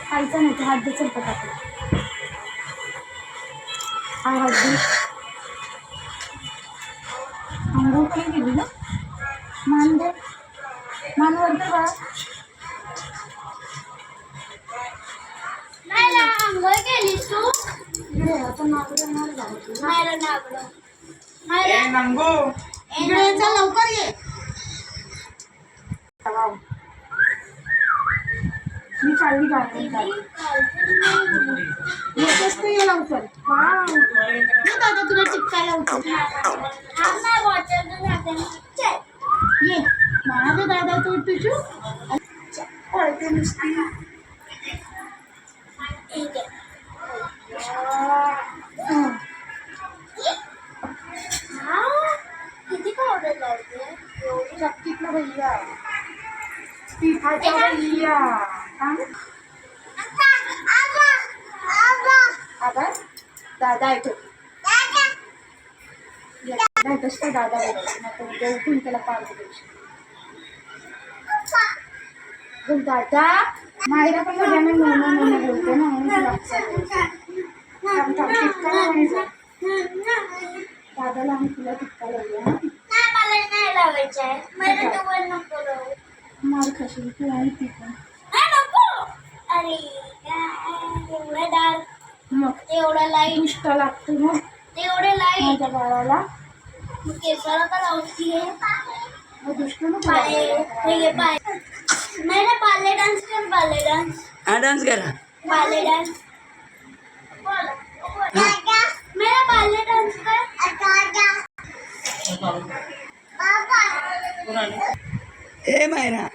खायचा नाही तो हात दे चल पटापट हाय हात दे अंघोळ पण गेली ना मान दे मान वरते बा अंघोळ केलीस तू इकडे आता नागडं नाही जायचं नाही नागडं इकडे चल लवकर ये मी चालली गाडी येतच तर ये लवकर दादा तुला टिपकायला होतं ये माझं दादा तू तुझू पळते नुसती किती पावडर लावते एवढी शक्तीत ना भैया पिठाच्या भैया आबा दादा येतो कसं दादा नाही उठून त्याला पार दादा मायरा पण माझ्याने मोनो बोलतो ना दादाला आम्ही तुला टिक्का लावूया मला नाही लावायचं आहे मला डबल नको लावू मार खाशील तू आणि ती पण नको अरे एवढं डार्क मग एवढं लाईट दुष्ट लागतो मग एवढं लाईट माझ्या बाळाला मग केसाला का लावती मग दुष्ट नको पाय लागायला. पाय नाही ना पाले डान्स कर पाले डान्स हा डान्स करा पाले डान्स मेरा पाले डान्स कर ए मायरा